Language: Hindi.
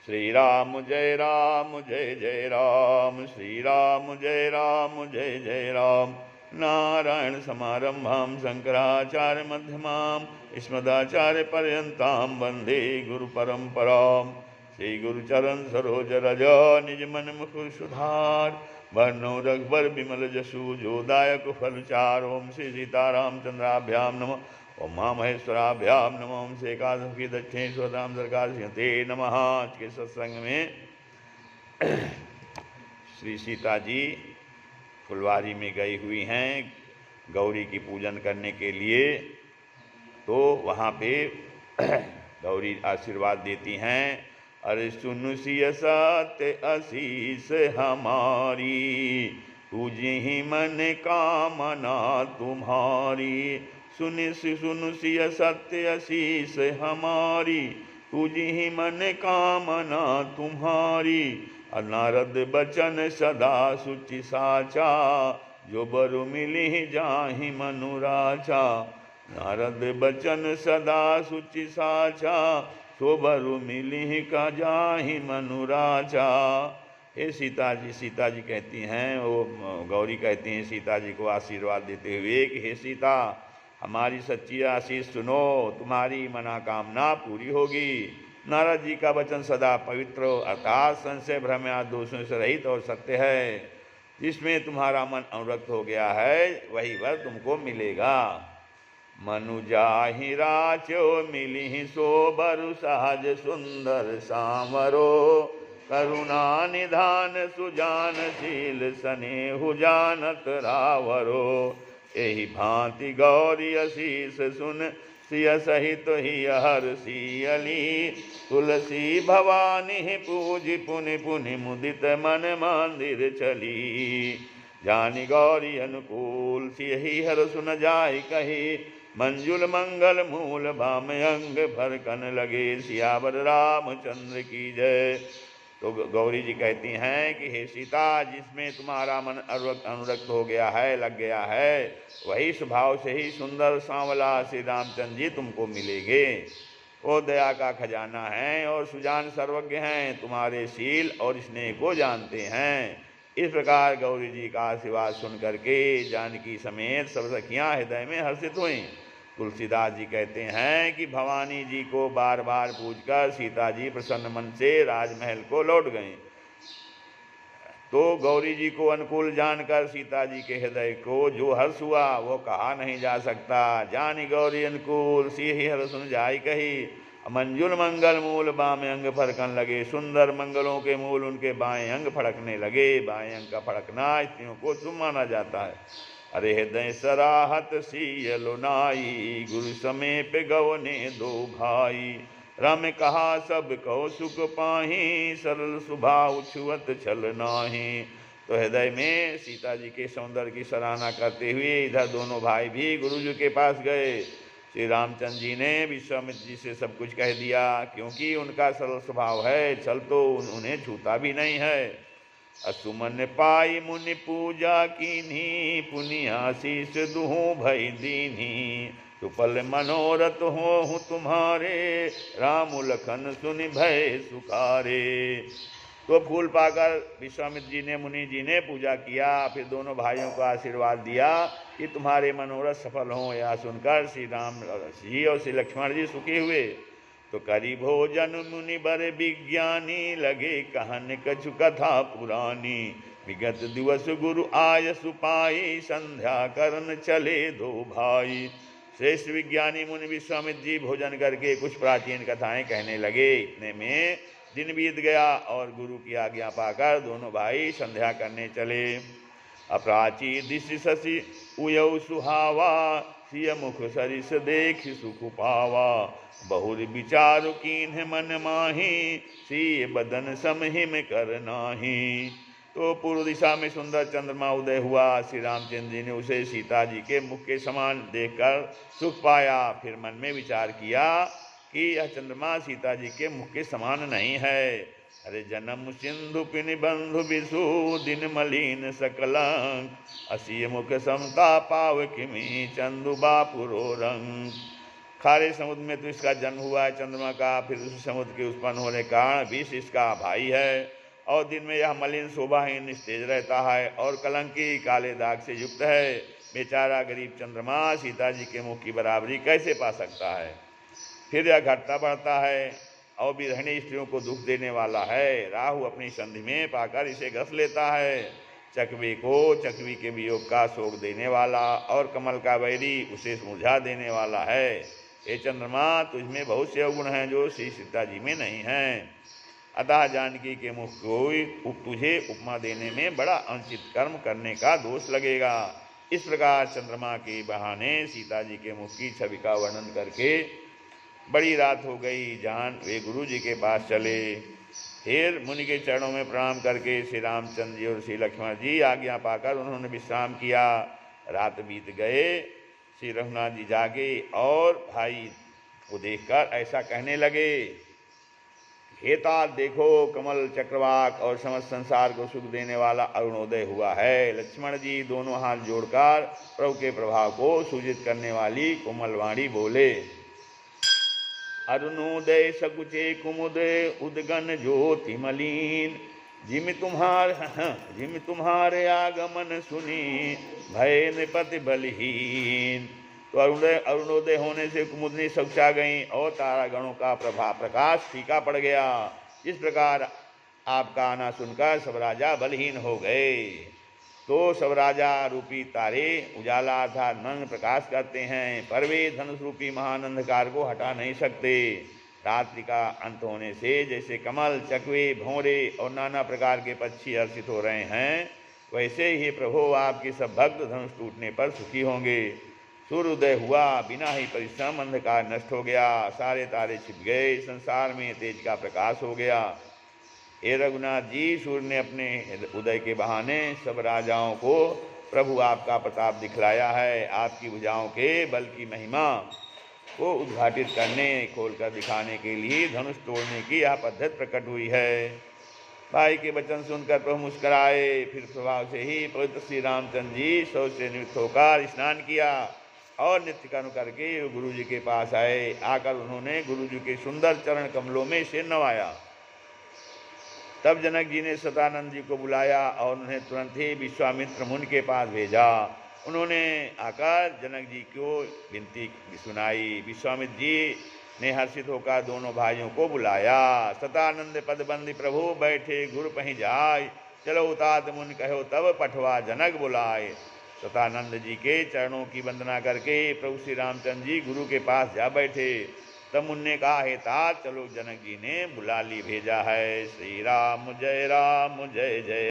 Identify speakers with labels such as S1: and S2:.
S1: श्री राम जय जय राम, श्री राम जय जय राम। नारायण समारंभां शंकराचार्य मध्यमां अस्मदाचार्य पर्यन्तां वन्दे गुरु परंपरां। श्री गुरु चरण सरोज रज निज मन मुकुर सुधार, वर्णो रघुबर विमल जसु जो दायक फल चार। ओम श्री सीताराम चंद्राभ्याम नमः, ओम महामहेश्वराभ्याम नमः, ओम से एकादश की दक्षिणेश्वर राम सरकार सिंहते नमः। आज के सत्संग में श्री सीता जी फुलवारी में गई हुई हैं गौरी की पूजन करने के लिए। तो वहाँ पे गौरी आशीर्वाद देती हैं, अरे सुन सिय सत्य आशीष हमारी, तुझी मन कामना तुम्हारी। सुन सिय सत्य आशीष हमारी, तुझी मन कामना तुम्हारी। नारद बचन सदा सुचि साचा, जो बरु मिली जाहि मनुराचा। नारद बचन सदा सुचि साचा, सो बरु मिली का जाहि मनुराचा। हे सीता जी कहती हैं, वो गौरी कहती हैं सीता जी को आशीर्वाद देते हुए कि हे सीता, हमारी सच्ची आशीष सुनो, तुम्हारी मनोकामना पूरी होगी। नारद जी का वचन सदा पवित्र अर्थात संशय भ्रम आदि दोषों से रहित और सत्य है। जिसमें तुम्हारा मन अनुरक्त हो गया है वही वर तुमको मिलेगा। मनु जाहि राचो मिली सो बरु सहज सुंदर सांवरो। करुणा निधान सुजानशील स्नेहु जानत रावरो। एहि भांति गौरी आशीष सुन सिय सहित ही हर्षि अली। तुलसी भवानी पूज पुनि पुनि मुदित मन मंदिर चली। जानि गौरी अनुकूल सियहि हर सुन जाय कही। मंजुल मंगल मूल भाम अंग भरकन लगे। सियावर रामचंद्र की जय। तो गौरी जी कहती हैं कि हे सीता, जिसमें तुम्हारा मन अनुरक्त हो गया है, लग गया है, वही स्वभाव से ही सुंदर सांवला श्री रामचंद्र जी तुमको मिलेंगे। वो दया का खजाना है और सुजान सर्वज्ञ हैं, तुम्हारे शील और स्नेह को जानते हैं। इस प्रकार गौरी जी का आशीर्वाद सुन करके जानकी समेत सब सखियां हृदय में हर्षित हुईं। तुलसीदास जी कहते हैं कि भवानी जी को बार बार पूजकर सीता जी प्रसन्न मन से राजमहल को लौट गईं। तो गौरी जी को अनुकूल जानकर सीता जी के हृदय को जो हर्ष हुआ वो कहा नहीं जा सकता। जानी गौरी अनुकूल सियहि हर्ष सुन जाय कही। मंजुल मंगल मूल बाम अंग फड़कन लगे। सुंदर मंगलों के मूल उनके बाएं अंग फड़कने लगे। बाएं अंग का फड़कना स्त्रियों को शुभ माना जाता है। अरे हृदय सराहत सिय लुनाई, गुरु समेत गवने दो भाई। राम कहा सब कहो सुख पाही, सरल स्वभाव छुअत छल नाही। तो हृदय में सीता जी के सौंदर्य की सराहना करते हुए इधर दोनों भाई भी गुरु जी के पास गए। श्री रामचंद्र जी ने विश्वामित्र जी से सब कुछ कह दिया, क्योंकि उनका सरल स्वभाव है, छल तो उन्हें छूता भी नहीं है। असुमन पाई मुनि पूजा कीन्ही, पुनि आशीष दुहु भई दीन्ही। सुफल मनोरथ हो तुम्हारे, राम लखन सुनि भय सुखारे। तो फूल पाकर विश्वामित्र जी ने मुनि जी ने पूजा किया। फिर दोनों भाइयों को आशीर्वाद दिया कि तुम्हारे मनोरथ सफल हों। यह सुनकर श्री राम जी और श्री लक्ष्मण जी सुखी हुए। तो करी भोजन मुनि बर विज्ञानी, लगे कहन कछु कथा पुरानी। विगत दिवस गुरु आय सुपाई, संध्या करन चले दो भाई। श्रेष्ठ विज्ञानी मुनि विश्वामित्र जी भोजन करके कुछ प्राचीन कथाएं कहने लगे। इतने में दिन बीत गया और गुरु की आज्ञा पाकर दोनों भाई संध्या करने चले। अपराची दिशि शशि उयौ सुहावा, सिय मुख सरिस देख सुख पावा। बहुर विचारु कीन्ह मन माही, सिय बदन समहिम कर नाही। तो पूर्व दिशा में सुंदर चंद्रमा उदय हुआ। श्री रामचंद्र जी ने उसे सीता जी के मुख के समान देखकर सुख पाया। फिर मन में विचार किया कि यह चंद्रमा सीता जी के मुख के समान नहीं है। अरे जन्म सिंधु पिन बंधु विषु, दिन मलिन सकलंक। असीय मुख समता पाव किमी, चंदु बापुरो रंग। खारे समुद्र में तो इसका जन्म हुआ है चंद्रमा का, फिर उस समुद्र के उत्पन्न होने के कारण विष इसका भाई है, और दिन में यह मलिन शोभाहीन निस्तेज रहता है और कलंकी काले दाग से युक्त है। बेचारा गरीब चंद्रमा सीता जी के मुख की बराबरी कैसे पा सकता है। फिर यह घटता बढ़ता है और विरहिणी स्त्रियों को दुख देने वाला है। राहु अपनी संधि में पाकर इसे घस लेता है। चकवे को चकवी के वियोग का शोक देने वाला और कमल का बैरी उसे मुरझा देने वाला है। हे चंद्रमा, तुझमें बहुत से अवगुण हैं जो श्री सीता जी में नहीं हैं। अतः जानकी के मुख को तुझे उपमा देने में बड़ा अनुचित कर्म करने का दोष लगेगा। इस प्रकार चंद्रमा के बहाने सीता जी के मुख की छवि का वर्णन करके बड़ी रात हो गई। जान वे गुरु जी के पास चले। फिर मुनि के चरणों में प्रणाम करके श्री रामचंद्र जी और श्री लक्ष्मण जी आज्ञा पाकर उन्होंने विश्राम किया। रात बीत गए। श्री रघुनाथ जी जागे और भाई को देखकर ऐसा कहने लगे, हे तात देखो, कमल चक्रवाक और समस्त संसार को सुख देने वाला अरुणोदय हुआ है। लक्ष्मण जी दोनों हाथ जोड़कर प्रभु के प्रभाव को सूचित करने वाली कोमल वाणी बोले, अरुणोदय सकुचे कुमुद उदगन ज्योति मलिन, जिम तुम्हारे आगमन सुनी भय नृपति बलहीन। तो अरुणोदय होने से कुमुदनी सकुचा गई और तारागणों का प्रकाश फीका पड़ गया। इस प्रकार आपका आना सुनकर सब राजा बलहीन हो गए। तो सब राजा रूपी तारे उजाला अर्थात नग्न प्रकाश करते हैं, पर वे धनुष रूपी महान अंधकार को हटा नहीं सकते। रात्रि का अंत होने से जैसे कमल, चकवे, भौरे और नाना प्रकार के पक्षी हर्षित हो रहे हैं, वैसे ही प्रभु आपके सब भक्त धनुष टूटने पर सुखी होंगे। सूर्योदय हुआ, बिना ही परिश्रम अंधकार नष्ट हो गया, सारे तारे छिप गए, संसार में तेज का प्रकाश हो गया। हे रघुनाथ जी, सूर्य ने अपने उदय के बहाने सब राजाओं को प्रभु आपका प्रताप दिखलाया है। आपकी भुजाओं के बल की महिमा को उद्घाटित करने, खोलकर दिखाने के लिए धनुष तोड़ने की यह पद्धति प्रकट हुई है। भाई के वचन सुनकर प्रभु मुस्कराए। फिर प्रभाव से ही पवित्र श्री रामचंद्र जी शौच से निवृत्त होकर स्नान किया और नित्य कर्म करके गुरु जी के पास आए। आकर उन्होंने गुरु जी के सुंदर चरण कमलों में सिर नवाया। तब जनक जी ने सतानंद जी को बुलाया और उन्हें तुरंत ही विश्वामित्र मुनि के पास भेजा। उन्होंने आकर जनक जी को विनती सुनाई। विश्वामित्र जी ने हर्षित होकर दोनों भाइयों को बुलाया। सतानंद पदबंदी प्रभु बैठे गुरु पहीं जाय, चलो उतात मुनि कहो तब पठवा जनक बुलाए। सतानंद जी के चरणों की वंदना करके प्रभु श्री रामचंद्र जी गुरु के पास जा बैठे। तब मुन्ने कहा, हे तात चलो, जनक जी ने बुला ली भेजा है। श्री राम जय जय।